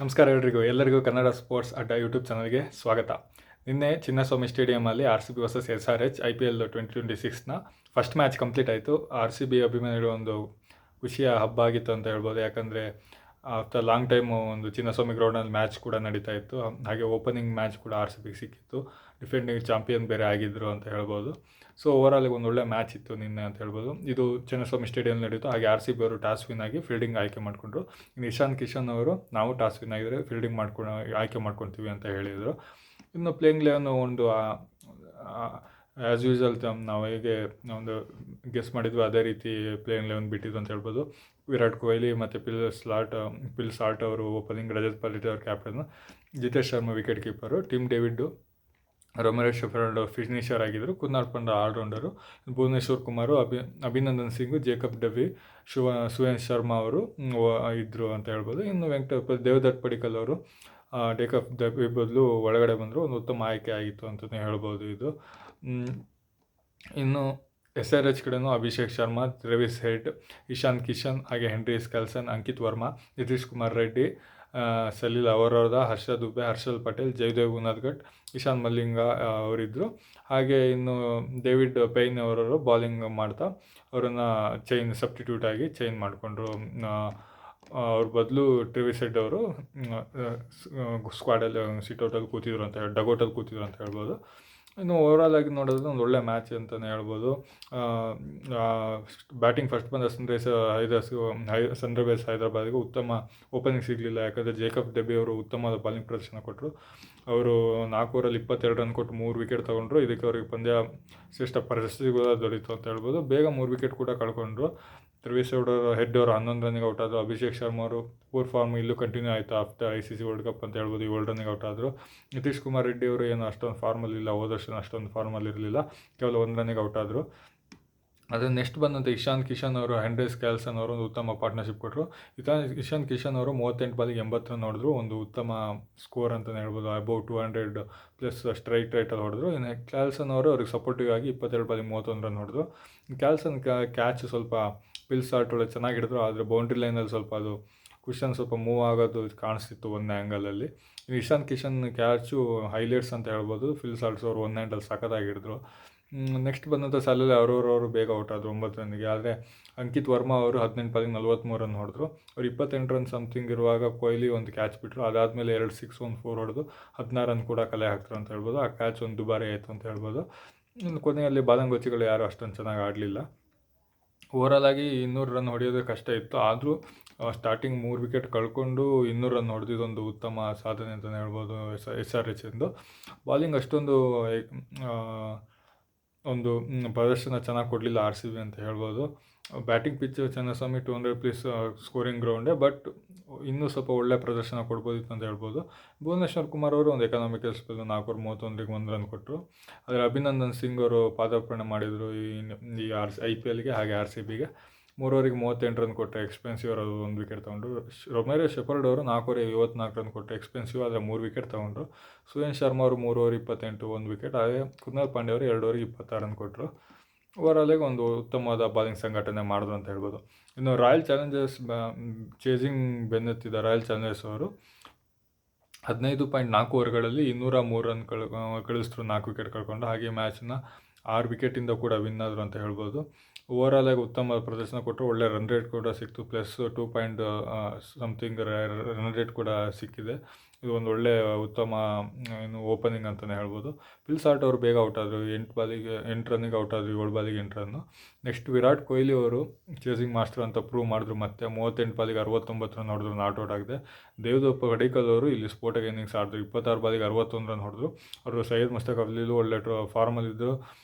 ನಮಸ್ಕಾರ ಎಲ್ಲರಿಗೂ ಕನ್ನಡ ಸ್ಪೋರ್ಟ್ಸ್ ಅಡ್ಡ ಯೂಟ್ಯೂಬ್ ಚಾನಲ್ಗೆ ಸ್ವಾಗತ. ನಿನ್ನೆ ಚಿನ್ನಸ್ವಾಮಿ ಸ್ಟೇಡಿಯಮಲ್ಲಿ RCB ವರ್ಸಸ್ SRH IPL 2026ನ ಫಸ್ಟ್ ಮ್ಯಾಚ್ ಕಂಪ್ಲೀಟ್ ಆಯಿತು. RCB ಅಭಿಮಾನಿಗಳು ಒಂದು ಖುಷಿಯ ಹಬ್ಬ ಆಗಿತ್ತು ಅಂತ ಹೇಳ್ಬೋದು. ಯಾಕಂದರೆ ಆಫ್ಟರ್ ಲಾಂಗ್ ಟೈಮ್ ಒಂದು ಚಿನ್ನಸ್ವಾಮಿ ಗ್ರೌಂಡಲ್ಲಿ ಮ್ಯಾಚ್ ಕೂಡ ನಡೀತಾ ಇತ್ತು. ಹಾಗೆ ಓಪನಿಂಗ್ ಮ್ಯಾಚ್ ಕೂಡ RCBಗೆ ಸಿಕ್ಕಿತ್ತು. ಡಿಫೆಂಡಿಂಗ್ ಚಾಂಪಿಯನ್ ಬೇರೆ ಆಗಿದ್ದರು ಅಂತ ಹೇಳ್ಬೋದು. ಸೊ ಓವರಾಲ್ ಒಂದು ಒಳ್ಳೆ ಮ್ಯಾಚ್ ಇತ್ತು ನಿನ್ನೆ ಅಂತ ಹೇಳ್ಬೋದು. ಇದು ಚಿನ್ನಸ್ವಾಮಿ ಸ್ಟೇಡಿಯಂ ನಡೀತು. ಹಾಗೆ RCB ಅವರು ಟಾಸ್ ವಿನ್ ಆಗಿ ಫೀಲ್ಡಿಂಗ್ ಆಯ್ಕೆ ಮಾಡಿಕೊಂಡ್ರು. ಇನ್ನು ಇಶಾನ್ ಕಿಶನ್ ಅವರು ನಾವು ಟಾಸ್ ವಿನ್ ಆಗಿದ್ರೆ ಫೀಲ್ಡಿಂಗ್ ಆಯ್ಕೆ ಮಾಡ್ಕೊತೀವಿ ಅಂತ ಹೇಳಿದರು. ಇನ್ನು ಪ್ಲೇಯಿಂಗ್ ಲೆವೆನ್ ಒಂದು ಆ್ಯಸ್ ಯೂಸಲ್ ನಾವು ಹೇಗೆ ಒಂದು ಗೆಸ್ ಮಾಡಿದ್ವಿ ಅದೇ ರೀತಿ ಪ್ಲೇಯಿಂಗ್ ಲೆವೆನ್ ಬಿಟ್ಟಿದ್ದು ಅಂತ ಹೇಳ್ಬೋದು. ವಿರಾಟ್ ಕೊಹ್ಲಿ ಮತ್ತು ಪಿಲ್ ಸಾಲ್ಟ್ ಅವರು ಓಪನಿಂಗ್, ರಜತ್ ಪಾಟಿದಾರ್ ಅವರು captain, Jitesh Sharma wicket keeper, Tim David, Romario Shepherd finisher ಆಗಿದ್ದರು, Krunal Pandya all rounder, Bhuvneshwar Kumar, Abhinandan Singh, Jacob Duffy, Suyash Sharma ಅವರು ಇದ್ದರು ಅಂತ ಹೇಳ್ಬೋದು. ಇನ್ನು ದೇವದತ್ ಪಡಿಕ್ಕಲ್ ಅವರು ಟೇಕಫ್ ಡಬ್ಬಿ ಬದಲು ಒಳಗಡೆ ಬಂದರು. ಒಂದು ಉತ್ತಮ ಆಯ್ಕೆ ಆಗಿತ್ತು ಅಂತಲೇ ಹೇಳ್ಬೋದು ಇದು. ಇನ್ನು SRH ಕಡೆನೂ ಅಭಿಷೇಕ್ ಶರ್ಮಾ, ಟ್ರೆವಿಸ್ ಹೆಡ್, ಇಶಾನ್ ಕಿಶನ್, ಹಾಗೆ ಹೆನ್ರಿ ಸ್ಕೆಲ್ಸನ್, ಅಂಕಿತ್ ವರ್ಮಾ, ನಿತೀಶ್ ಕುಮಾರ್ ರೆಡ್ಡಿ, ಸಲೀಲ್ ಅವರೋದ, ಹರ್ಷ ದುಬೆ, ಹರ್ಷಲ್ ಪಟೇಲ್, ಜಯದೇವ್ ಉನಾದ್ಗಟ್, ಇಶಾನ್ ಮಲ್ಲಿಂಗ ಅವರಿದ್ದರು. ಹಾಗೆ ಇನ್ನು ಡೇವಿಡ್ ಪೈನ್ ಅವರವರು ಬಾಲಿಂಗ್ ಮಾಡ್ತಾ ಅವರನ್ನು ಸಬ್ಸ್ಟಿಟ್ಯೂಟ್ ಆಗಿ ಚೇಂಜ್ ಮಾಡಿಕೊಂಡ್ರು. ಅವ್ರ ಬದಲು ಟ್ರೆವಿಸ್ ಹೆಡ್ ಅವರು ಸ್ಕ್ವಾಡಲ್ಲಿ ಸಿಟೌಟಲ್ಲಿ ಕೂತಿದ್ರು ಅಂತ ಡಗೌಟಲ್ಲಿ ಕೂತಿದ್ರು ಅಂತ ಹೇಳ್ಬೋದು. ಇನ್ನು ಓವರಾಲ್ ಆಗಿ ನೋಡಿದ್ರೆ ಒಂದು ಒಳ್ಳೆ ಮ್ಯಾಚ್ ಅಂತಲೇ ಹೇಳ್ಬೋದು. ಬ್ಯಾಟಿಂಗ್ ಫಸ್ಟ್ ಬಂದ ಸನ್ರೈಸರ್ಸ್ ಹೈದರಾಬಾದ್ಗೆ ಉತ್ತಮ ಓಪನಿಂಗ್ ಸಿಗಲಿಲ್ಲ. ಯಾಕಂದರೆ ಜೇಕಬ್ ಡಬ್ಬಿ ಅವರು ಉತ್ತಮವಾದ ಬಾಲಿಂಗ್ ಪ್ರದರ್ಶನ ಕೊಟ್ಟರು. ಅವರು 4 ಓವರಲ್ಲಿ 22 ರನ್ ಕೊಟ್ಟು 3 ವಿಕೆಟ್ ತೊಗೊಂಡ್ರು. ಇದಕ್ಕೆ ಅವರಿಗೆ ಪಂದ್ಯ ಶ್ರೇಷ್ಠ ಪ್ರಶಸ್ತಿ ಕೂಡ ದೊರೀತು ಅಂತ ಹೇಳ್ಬೋದು. ಬೇಗ 3 ವಿಕೆಟ್ ಕೂಡ ಕಳ್ಕೊಂಡ್ರು. ಟ್ರೆವಿಸ್ ಹೆಡ್ ಅವರು 11 ರನ್ನಿಗೆ ಔಟ್ ಆದರು. ಅಭಿಷೇಕ್ ಶರ್ಮಾ ಅವರು ಪೂರ್ ಫಾರ್ಮ್ ಇಲ್ಲೂ ಕಂಟಿನ್ಯೂ ಆಯಿತು ಆಫ್ಟರ್ ICC ವರ್ಲ್ಡ್ ಕಪ್ ಅಂತ ಹೇಳ್ಬೋದು. 7 ರನ್ನಿಗೆ ಔಟ್ ಆದರು. ನಿತೀಶ್ ಕುಮಾರ್ ರೆಡ್ಡಿ ಅವರು ಏನು ಅಷ್ಟೊಂದು ಫಾರ್ಮಲ್ಲಿಲ್ಲ, ಹೋದ ವರ್ಷ ಅಷ್ಟೊಂದು ಫಾರ್ಮಲ್ಲಿರಲಿಲ್ಲ, ಕೇವಲ 1 ರನ್ನಿಗೆ ಔಟ್ ಆದರು. ಅದು ನೆಕ್ಸ್ಟ್ ಬಂದಂಥ ಇಶಾನ್ ಕಿಶನ್ ಅವರು ಹೆನ್ರಿ ಸ್ಕೆಲ್ಸನ್ ಅವರು ಒಂದು ಉತ್ತಮ ಪಾರ್ಟ್ನರ್ಶಿಪ್ ಕೊಟ್ಟರು. ಇಶಾನ್ ಕಿಶನ್ ಅವರು 38 ಬಾಲಿಗೆ 80 ರನ್ ಹೊಡೆದ್ರು. ಒಂದು ಉತ್ತಮ ಸ್ಕೋರ್ ಅಂತಲೇ ಹೇಳ್ಬೋದು. ಅಬೌವ್ 200 ಪ್ಲಸ್ ಸ್ಟ್ರೈಟ್ ರೈಟಲ್ಲಿ ಹೊಡೆದ್ರು. ಇನ್ನು ಕ್ಯಾಲ್ಸನ್ ಅವರು ಅವ್ರಿಗೆ ಸಪೋರ್ಟಿವ್ ಆಗಿ 22 ಬಾಲಿಗೆ 31 ರನ್ ಹೊಡೆದ್ರು. ಕ್ಯಾಲ್ಸನ್ ಕ್ಯಾಚ್ ಸ್ವಲ್ಪ ಪಿಲ್ ಸಾಲ್ಟ್ ಒಳ್ಳೆ ಚೆನ್ನಾಗಿ ಹಿಡಿದ್ರು. ಆದರೆ ಬೌಂಡ್ರಿ ಲೈನಲ್ಲಿ ಸ್ವಲ್ಪ ಅದು ಕುಶನ್ ಸ್ವಲ್ಪ ಮೂವ್ ಆಗೋದು ಕಾಣಿಸ್ತಿತ್ತು ಒಂದು ಆ್ಯಂಗಲಲ್ಲಿ. ಇನ್ನು ಇಶಾನ್ ಕಿಶನ್ ಕ್ಯಾಚು ಹೈಲೈಟ್ಸ್ ಅಂತ ಹೇಳ್ಬೋದು. ಫಿಲ್ ಸಾಲ್ಟ್ಸ್ ಅವರು 1 ಹ್ಯಾಂಡಲ್ಲಿ ಸಖತ್ತಾಗಿ ಹಿಡಿದ್ರು. ನೆಕ್ಸ್ಟ್ ಬಂದಂಥ ಸಾಲಲ್ಲಿ ಅವರು ಬೇಗ ಔಟ್ ಆದರು 9 ರನ್ನಿಗೆ. ಆದರೆ ಅಂಕಿತ್ ವರ್ಮಾ ಅವರು 18 ಬಾಲಿಗೆ 43 ರನ್ ಹೊಡೆದ್ರು. ಅವ್ರು 28 ರನ್ ಸಮಥಿಂಗ್ ಇರುವಾಗ ಕೊಹ್ಲಿ ಒಂದು ಕ್ಯಾಚ್ ಬಿಟ್ಟರು. ಅದಾದಮೇಲೆ 2 6 1 4 ಹೊಡೆದು 16 ರನ್ ಕೂಡ ಕಲೆ ಹಾಕ್ತಾರೆ ಅಂತ ಹೇಳ್ಬೋದು. ಆ ಕ್ಯಾಚ್ ಒಂದು ದುಬಾರಿ ಆಯಿತು ಅಂತ ಹೇಳ್ಬೋದು. ಇನ್ನು ಕೊನೆಯಲ್ಲಿ ಬಾಲಂಗೋಚಿಗಳು ಯಾರು ಅಷ್ಟೊಂದು ಚೆನ್ನಾಗಿ ಆಡಲಿಲ್ಲ. ಓವರಾಲ್ ಆಗಿ 200 ರನ್ ಹೊಡೆಯೋದು ಕಷ್ಟ ಇತ್ತು. ಆದರೂ ಸ್ಟಾರ್ಟಿಂಗ್ 3 ವಿಕೆಟ್ ಕಳ್ಕೊಂಡು 200 ರನ್ ಹೊಡೆದಿದ್ದೊಂದು ಉತ್ತಮ ಸಾಧನೆ ಅಂತಲೇ ಹೇಳ್ಬೋದು SRH ಎಂದು. ಬಾಲಿಂಗ್ ಅಷ್ಟೊಂದು ಒಂದು ಪ್ರದರ್ಶನ ಚೆನ್ನಾಗಿ ಕೊಡಲಿಲ್ಲ RCB ಅಂತ ಹೇಳ್ಬೋದು. ಬ್ಯಾಟಿಂಗ್ ಪಿಚ್ ಚಿನ್ನಸ್ವಾಮಿ 200+ ಸ್ಕೋರಿಂಗ್ ಗ್ರೌಂಡೇ, ಬಟ್ ಇನ್ನೂ ಸ್ವಲ್ಪ ಒಳ್ಳೆ ಪ್ರದರ್ಶನ ಕೊಡ್ಬೋದಿತ್ತು ಅಂತ ಹೇಳ್ಬೋದು. ಭುವನೇಶ್ವರ್ ಕುಮಾರ್ ಅವರು ಒಂದು ಎಕನಾಮಿಕಲ್ ಸ್ಪೆಲ್ 4 ಓವರ್ 31ಗೆ 1 ರನ್ ಕೊಟ್ಟರು. ಆದರೆ ಅಭಿನಂದನ್ ಸಿಂಗ್ ಅವರು ಪಾದಾರ್ಪಣೆ ಮಾಡಿದರು ಈ IPLಗೆ. ಹಾಗೆ RCBಗೆ 3 ಓವರಿಗೆ 38 ರನ್ ಕೊಟ್ಟರೆ ಎಕ್ಸ್ಪೆನ್ಸಿವ್ ಅವರು 1 ವಿಕೆಟ್ ತೊಗೊಂಡ್ರು. ರೊಮೆರೋ ಶೆಫರ್ಡ್ ಅವರು 4 ಓವರಿಗೆ 54 ರನ್ ಕೊಟ್ಟರೆ ಎಕ್ಸ್ಪೆನ್ಸಿವ್, ಆದರೆ 3 ವಿಕೆಟ್ ತೊಗೊಂಡ್ರು. ಸುಯೇಶ್ ಶರ್ಮಾ ಅವರು 3 ಓವರ್ 28 1 ವಿಕೆಟ್. ಹಾಗೆ ಕುನಾಲ್ ಪಾಂಡ್ಯ ಅವರು 2 ಓವರಿಗೆ 26 ರನ್ ಕೊಟ್ಟರು. ಓವರಾಲಾಗಿ ಒಂದು ಉತ್ತಮವಾದ ಬಾಲಿಂಗ್ ಸಂಘಟನೆ ಮಾಡಿದ್ರು ಅಂತ ಹೇಳ್ಬೋದು. ಇನ್ನು ರಾಯಲ್ ಚಾಲೆಂಜರ್ಸ್ ಚೇಸಿಂಗ್ ಬೆನ್ನತ್ತಿದ್ದ ರಾಯಲ್ ಚಾಲೆಂಜರ್ಸ್ ಅವರು 15.4 ಓವರ್ಗಳಲ್ಲಿ 203 ರನ್ ಕಳಿಸಿದ್ರು, 4 ವಿಕೆಟ್ ಕಳ್ಕೊಂಡು. ಹಾಗೆ ಮ್ಯಾಚನ್ನ 6 ವಿಕೆಟಿಂದ ಕೂಡ ವಿನ್ ಆದರು ಅಂತ ಹೇಳ್ಬೋದು. ಓವರಾಲಾಗಿ ಉತ್ತಮ ಪ್ರದರ್ಶನ ಕೊಟ್ಟರು. ಒಳ್ಳೆ ರನ್ ರೇಟ್ ಕೂಡ ಸಿಕ್ತು, ಪ್ಲಸ್ 2 ಸಮಥಿಂಗ್ ರನ್ ರೇಟ್ ಕೂಡ ಸಿಕ್ಕಿದೆ. ಇದು ಒಂದು ಒಳ್ಳೆ ಉತ್ತಮ ಓಪನಿಂಗ್ ಅಂತಲೇ ಹೇಳ್ಬೋದು. ಪಿಲ್ ಸಾಲ್ಟ್ ಅವರು ಬೇಗ ಔಟ್ ಆದರು. 8 ರನ್ನಿಗೆ ಔಟ್ ಆದರು, 7 ಬಾಲಿಗೆ 8 ರನ್ನು. ನೆಕ್ಸ್ಟ್ ವಿರಾಟ್ ಕೊಹ್ಲಿ ಅವರು ಚೇಸಿಂಗ್ ಮಾಸ್ಟರ್ ಅಂತ ಪ್ರೂವ್ ಮಾಡಿದ್ರು. ಮತ್ತೆ 38 ಬಾಲಿಗೆ 69 ರನ್ ಹೊಡೆದ್ರು, ನಾಟ್ ಔಟ್ ಆಗಿದೆ. ದೇವದತ್ ಪಡಿಕ್ಕಲ್ ಅವರು ಇಲ್ಲಿ ಸ್ಫೋಟಕ ಇನ್ನಿಂಗ್ಸ್ ಆಡಿದ್ರು. 26 ಬಾಲಿಗೆ 61 ರನ್ ಹೊಡೆದ್ರು. ಅವರು ಸೈಯದ್ ಮುಸ್ತಕ್ ಅಫ್ಲೀಲು ಒಳ್ಳೆ ಫಾರ್ಮಲ್ಲಿದ್ದರು.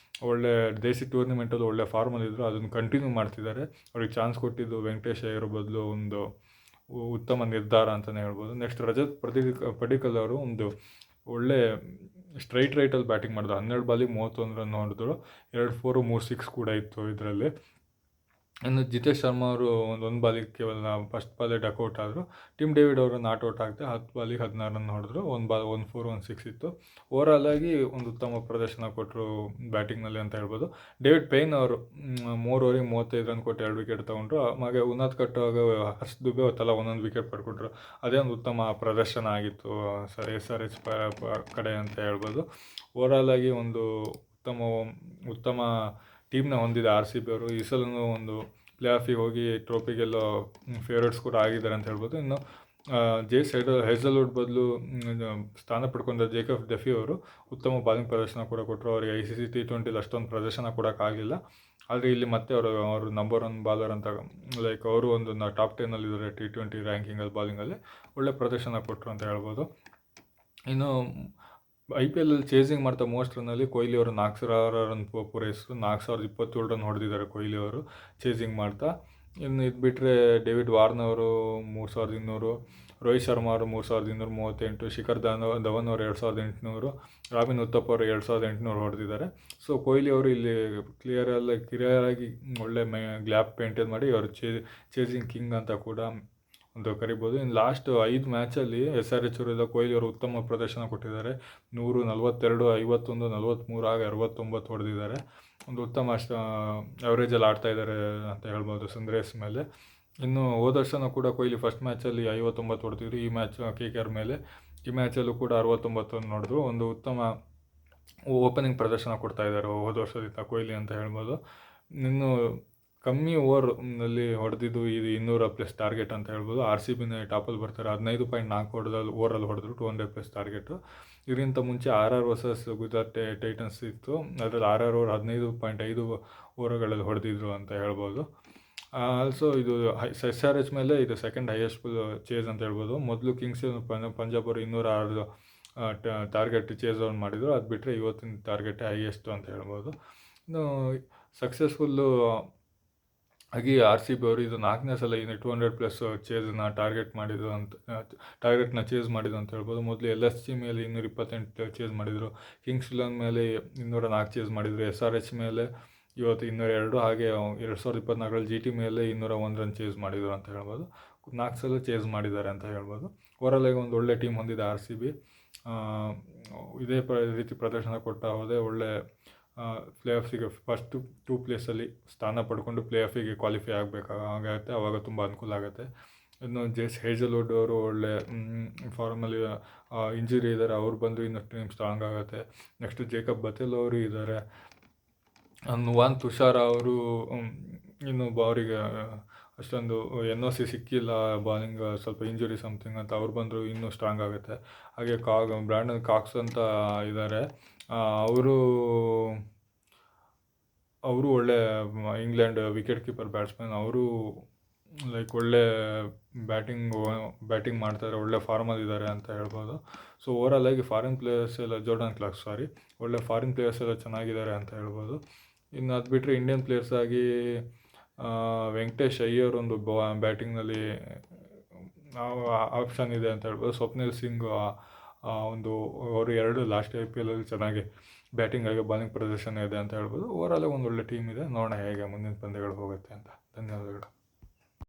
ಒಳ್ಳೆ ದೇಸಿ ಟೂರ್ನಿಮೆಂಟಲ್ಲಿ ಒಳ್ಳೆ ಫಾರ್ಮಲ್ಲಿದ್ದರು. ಅದನ್ನು ಕಂಟಿನ್ಯೂ ಮಾಡ್ತಿದ್ದಾರೆ. ಅವ್ರಿಗೆ ಚಾನ್ಸ್ ಕೊಟ್ಟಿದ್ದು ವೆಂಕಟೇಶ್ ಅಯ್ಯರ್ ಬದಲು ಒಂದು ಉತ್ತಮ ನಿರ್ಧಾರ ಅಂತಲೇ ಹೇಳ್ಬೋದು. ನೆಕ್ಸ್ಟ್ ರಜತ್ ಪಡಿಕ್ಕಲ್ ಅವರು ಒಂದು ಒಳ್ಳೆ ಸ್ಟ್ರೈಟ್ ರೈಟಲ್ಲಿ ಬ್ಯಾಟಿಂಗ್ ಮಾಡಿದ್ರು. 12 ಬಾಲಿಗೆ 31 ರನ್ ಹೊಡೆದ್ರು. 2 4 3 6 ಕೂಡ ಇತ್ತು ಇದರಲ್ಲಿ. ಇನ್ನು ಜಿತೇಶ್ ಶರ್ಮಾ ಅವರು ಒಂದು ಬಾಲಿಗೆ ಕೇವಲ ಫಸ್ಟ್ ಬಾಲೇ ಡಕ್ಔಟ್ ಆದರು. ಟಿಮ್ ಡೇವಿಡ್ ಅವರು ನಾಟ್ ಔಟ್ ಆಗದೆ 10 ಬಾಲಿಗೆ 16 ರನ್ ಹೊಡೆದ್ರು. 1 4 1 6 ಇತ್ತು. ಓವರಾಲ್ ಆಗಿ ಒಂದು ಉತ್ತಮ ಪ್ರದರ್ಶನ ಕೊಟ್ಟರು ಬ್ಯಾಟಿಂಗ್ನಲ್ಲಿ ಅಂತ ಹೇಳ್ಬೋದು. ಡೇವಿಡ್ ಪೇನ್ ಅವರು 3 ಓವರಿಗೆ 35 ರನ್ ಕೊಟ್ಟು 2 ವಿಕೆಟ್ ತೊಗೊಂಡ್ರು. ಹಾಗೆ ಉನ್ನತ್ ಕಟ್ಟಾಗ ಹರ್ಷ್ ದುಬೆ ತಲಾ ಒಂದೊಂದು ವಿಕೆಟ್ ಪಡ್ಕೊಟ್ರು. ಅದೇ ಒಂದು ಉತ್ತಮ ಪ್ರದರ್ಶನ ಆಗಿತ್ತು SRH ಕಡೆ ಅಂತ ಹೇಳ್ಬೋದು. ಓವರಾಲ್ ಆಗಿ ಒಂದು ಉತ್ತಮ ಟೀಮ್ನ ಹೊಂದಿದೆ RCB ಅವರು. ಈ ಸಲನೂ ಒಂದು ಪ್ಲೇ ಆಫಿಗೆ ಹೋಗಿ ಟ್ರೋಫಿಗೆಲ್ಲೋ ಫೇವ್ರೇಟ್ಸ್ ಕೂಡ ಆಗಿದ್ದಾರೆ ಅಂತ ಹೇಳ್ಬೋದು. ಇನ್ನು ಹೇಸಲ್ವುಡ್ ಬದಲು ಸ್ಥಾನ ಪಡ್ಕೊಂಡ ಜೇಕಬ್ ಡೆಫಿ ಅವರು ಉತ್ತಮ ಬಾಲಿಂಗ್ ಪ್ರದರ್ಶನ ಕೂಡ ಕೊಟ್ಟರು. ಅವರಿಗೆ ICC T20 ಅಷ್ಟೊಂದು ಪ್ರದರ್ಶನ ಕೊಡೋಕ್ಕಾಗಲಿಲ್ಲ. ಆದರೆ ಇಲ್ಲಿ ಮತ್ತೆ ಅವರು ನಂಬರ್ 1 ಬಾಲರ್ ಅಂತ ಲೈಕ್ ಅವರು ಒಂದು ಟಾಪ್ 10ನಲ್ಲಿದ್ದಾರೆ T20 ರ್ಯಾಂಕಿಂಗಲ್ಲಿ ಬಾಲಿಂಗಲ್ಲಿ. ಒಳ್ಳೆ ಪ್ರದರ್ಶನ ಕೊಟ್ಟರು ಅಂತ ಹೇಳ್ಬೋದು. ಇನ್ನು IPL ಚೇಸಿಂಗ್ ಮಾಡ್ತಾ ಮೋಸ್ಟ್ ರನ್ನಲ್ಲಿ ಕೊಹ್ಲಿ ಅವರು 4000 ರನ್ ಪೂರೈಸಿದ್ರು. 4027 ರನ್ ಹೊಡೆದಿದ್ದಾರೆ ಕೊಹ್ಲಿ ಅವರು ಚೇಸಿಂಗ್ ಮಾಡ್ತಾ. ಇನ್ನು ಇದು ಬಿಟ್ಟರೆ ಡೇವಿಡ್ ವಾರ್ನ್ ಅವರು 3200, ರೋಹಿತ್ ಶರ್ಮಾ ಅವರು 3238, ಶಿಖರ್ ಧವನ್ ಅವರು 2800, ರಾಬಿನ್ ಉತ್ತಪ್ಪ ಅವರು 2800 ಹೊಡೆದಿದ್ದಾರೆ. ಸೊ ಕೊಹ್ಲಿ ಅವರು ಇಲ್ಲಿ ಕ್ಲಿಯರಾಗಿ ಒಳ್ಳೆ ಗ್ಯಾಪ್ ಮೇಂಟೈನ್ ಮಾಡಿ ಅವರು ಚೇಸಿಂಗ್ ಕಿಂಗ್ ಅಂತ ಕೂಡ ಅಂತ ಕರಿಬೋದು. ಇನ್ನು ಲಾಸ್ಟ್ 5 ಮ್ಯಾಚಲ್ಲಿ SRH ವಿರುದ್ಧ ಕೊಹ್ಲಿ ಅವರು ಉತ್ತಮ ಪ್ರದರ್ಶನ ಕೊಟ್ಟಿದ್ದಾರೆ. 142, 51, 43 ಹಾಗೆ 69 ಹೊಡೆದಿದ್ದಾರೆ. ಒಂದು ಉತ್ತಮ ಅವರೇಜಲ್ಲಿ ಆಡ್ತಾ ಇದ್ದಾರೆ ಅಂತ ಹೇಳ್ಬೋದು ಸನ್ರೈಸ್ ಮೇಲೆ. ಇನ್ನು ಹೋದ ವರ್ಷನೂ ಕೂಡ ಕೊಹ್ಲಿ ಫಸ್ಟ್ ಮ್ಯಾಚಲ್ಲಿ 59 ಹೊಡೆದಿದ್ರು. ಈ ಮ್ಯಾಚ್ KKR ಮೇಲೆ ಈ ಮ್ಯಾಚಲ್ಲೂ ಕೂಡ 69 ನೋಡಿದ್ರು. ಒಂದು ಉತ್ತಮ ಓಪನಿಂಗ್ ಪ್ರದರ್ಶನ ಕೊಡ್ತಾ ಇದ್ದಾರೆ ಹೋದ ವರ್ಷದಿಂದ ಕೊಹ್ಲಿ ಅಂತ ಹೇಳ್ಬೋದು. ಇನ್ನು ಕಮ್ಮಿ ಓವರ್ನಲ್ಲಿ ಹೊಡೆದಿದ್ದು ಇದು 200+ ಟಾರ್ಗೆಟ್ ಅಂತ ಹೇಳ್ಬೋದು. RCBನೇ ಟಾಪಲ್ಲಿ ಬರ್ತಾರೆ. 15.4 ಓವರಲ್ಲಿ ಹೊಡೆದ್ರು 200+ ಟಾರ್ಗೆಟು. ಇದಕ್ಕಿಂತ ಮುಂಚೆ RR ವರ್ಸಸ್ ಗುಜರಾತ್ ಟೈಟನ್ಸ್ ಇತ್ತು. ಅದರಲ್ಲಿ RR ಅವರು 15.5 ಓವರ್ಗಳಲ್ಲಿ ಹೊಡೆದಿದ್ರು ಅಂತ ಹೇಳ್ಬೋದು. ಆಲ್ಸೋ ಇದು SRH ಮೇಲೆ ಇದು ಸೆಕೆಂಡ್ ಹೈಯೆಸ್ಟ್ ಚೇಸ್ ಅಂತ ಹೇಳ್ಬೋದು. ಮೊದಲು ಕಿಂಗ್ಸ್ ಪಂಜಾಬ್ ಅವರು 206 ಟಾರ್ಗೆಟ್ ಚೇಸ್ ಔಟ್ ಮಾಡಿದರು. ಅದು ಬಿಟ್ಟರೆ ಇವತ್ತಿನ ಟಾರ್ಗೆಟೇ ಹೈಯೆಸ್ಟು ಅಂತ ಹೇಳ್ಬೋದು. ಇನ್ನು ಸಕ್ಸಸ್ಫುಲ್ಲು ಹಾಗೆ RCB ಅವರು ಇದು 4ನೇ ಸಲ 200+ ಚೇಸನ್ನ ಟಾರ್ಗೆಟ್ನ ಚೇಸ್ ಮಾಡಿದ್ದು ಅಂತ ಹೇಳ್ಬೋದು. ಮೊದಲು LSG ಮೇಲೆ 228 ಚೇಸ್ ಮಾಡಿದರು. ಕಿಂಗ್ಸ್ 11 ಮೇಲೆ 204 ಚೇಸ್ ಮಾಡಿದರು. SRH ಮೇಲೆ ಇವತ್ತು 202, ಹಾಗೆ 2024ರಲ್ಲಿ GT ಮೇಲೆ 201 ರನ್ ಚೇಸ್ ಮಾಡಿದರು ಅಂತ ಹೇಳ್ಬೋದು. 4 ಸಲ ಚೇಸ್ ಮಾಡಿದ್ದಾರೆ ಅಂತ ಹೇಳ್ಬೋದು. ಓವರಾಲ್ ಆಗಿ ಒಂದು ಒಳ್ಳೆ ಟೀಮ್ ಹೊಂದಿದೆ RCB. ಇದೇ ರೀತಿ ಪ್ರದರ್ಶನ ಕೊಡ್ತಾ ಹೋದೆ ಒಳ್ಳೆ ಪ್ಲೇ ಆಫಿಗೆ ಫಸ್ಟ್ 2 ಪ್ಲೇಸಲ್ಲಿ ಸ್ಥಾನ ಪಡ್ಕೊಂಡು ಪ್ಲೇ ಆಫಿಗೆ ಕ್ವಾಲಿಫೈ ಆಗಬೇಕಾಗತ್ತೆ. ಆವಾಗ ತುಂಬ ಅನುಕೂಲ ಆಗುತ್ತೆ. ಇನ್ನು ಹೇಜಲ್ವುಡ್ ಅವರು ಒಳ್ಳೆ ಫಾರ್ಮಲ್ಲಿ ಇಂಜುರಿ ಇದ್ದಾರೆ. ಅವ್ರು ಬಂದು ಇನ್ನು ಟೀಮ್ ಸ್ಟ್ರಾಂಗ್ ಆಗುತ್ತೆ. ನೆಕ್ಸ್ಟ್ ಜೇಕಬ್ ಬಥೆಲ್ ಅವರು ಇದ್ದಾರೆ. ನುವಾನ್ ತುಷಾರ ಅವರು ಇನ್ನು ಅವರಿಗೆ ಅಷ್ಟೊಂದು NOC ಸಿಕ್ಕಿಲ್ಲ, ಬಾಲಿಂಗ್ ಸ್ವಲ್ಪ ಇಂಜುರಿ ಸಮಥಿಂಗ್ ಅಂತ. ಅವ್ರು ಬಂದರು ಇನ್ನೂ ಸ್ಟ್ರಾಂಗ್ ಆಗುತ್ತೆ. ಹಾಗೆ ಬ್ರ್ಯಾಂಡನ್ ಕಾಕ್ಸ್ ಅಂತ ಇದ್ದಾರೆ. ಅವರು ಒಳ್ಳೆ ಇಂಗ್ಲೆಂಡ್ ವಿಕೆಟ್ ಕೀಪರ್ ಬ್ಯಾಟ್ಸ್ಮನ್. ಅವರು ಲೈಕ್ ಒಳ್ಳೆ ಬ್ಯಾಟಿಂಗ್ ಮಾಡ್ತಾರೆ, ಒಳ್ಳೆ ಫಾರ್ಮಲ್ಲಿದ್ದಾರೆ ಅಂತ ಹೇಳ್ಬೋದು. ಸೊ ಓವರಾಲ್ ಆಗಿ ಜೋರ್ಡನ್ ಕ್ಲಾರ್ಕ್ ಒಳ್ಳೆ ಫಾರಿನ್ ಪ್ಲೇಯರ್ಸ್ ಎಲ್ಲ ಚೆನ್ನಾಗಿದ್ದಾರೆ ಅಂತ ಹೇಳ್ಬೋದು. ಇನ್ನು ಅದು ಬಿಟ್ಟರೆ ಇಂಡಿಯನ್ ಪ್ಲೇಯರ್ಸ್ ಆಗಿ ವೆಂಕಟೇಶ್ ಅಯ್ಯರ್ ಒಂದು ಬ್ಯಾಟಿಂಗ್ನಲ್ಲಿ ಆಪ್ಷನ್ ಇದೆ ಅಂತ ಹೇಳ್ಬೋದು. ಸ್ವಪ್ನಿಲ್ ಸಿಂಗ್ ಅವರು 2 ಲಾಸ್ಟ್ IPLಲ್ಲಿ ಚೆನ್ನಾಗಿ ಬ್ಯಾಟಿಂಗ್ ಆಗಿ ಬಾಲಿಂಗ್ ಪ್ರದರ್ಶನ ಇದೆ ಅಂತ ಹೇಳ್ಬೋದು. ಓವರಾಲ್ ಒಂದು ಒಳ್ಳೆ ಟೀಮ್ ಇದೆ. ನೋಡೋಣ ಹೇಗೆ ಮುಂದಿನ ಪಂದ್ಯಗಳು ಹೋಗುತ್ತೆ ಅಂತ. ಧನ್ಯವಾದಗಳು.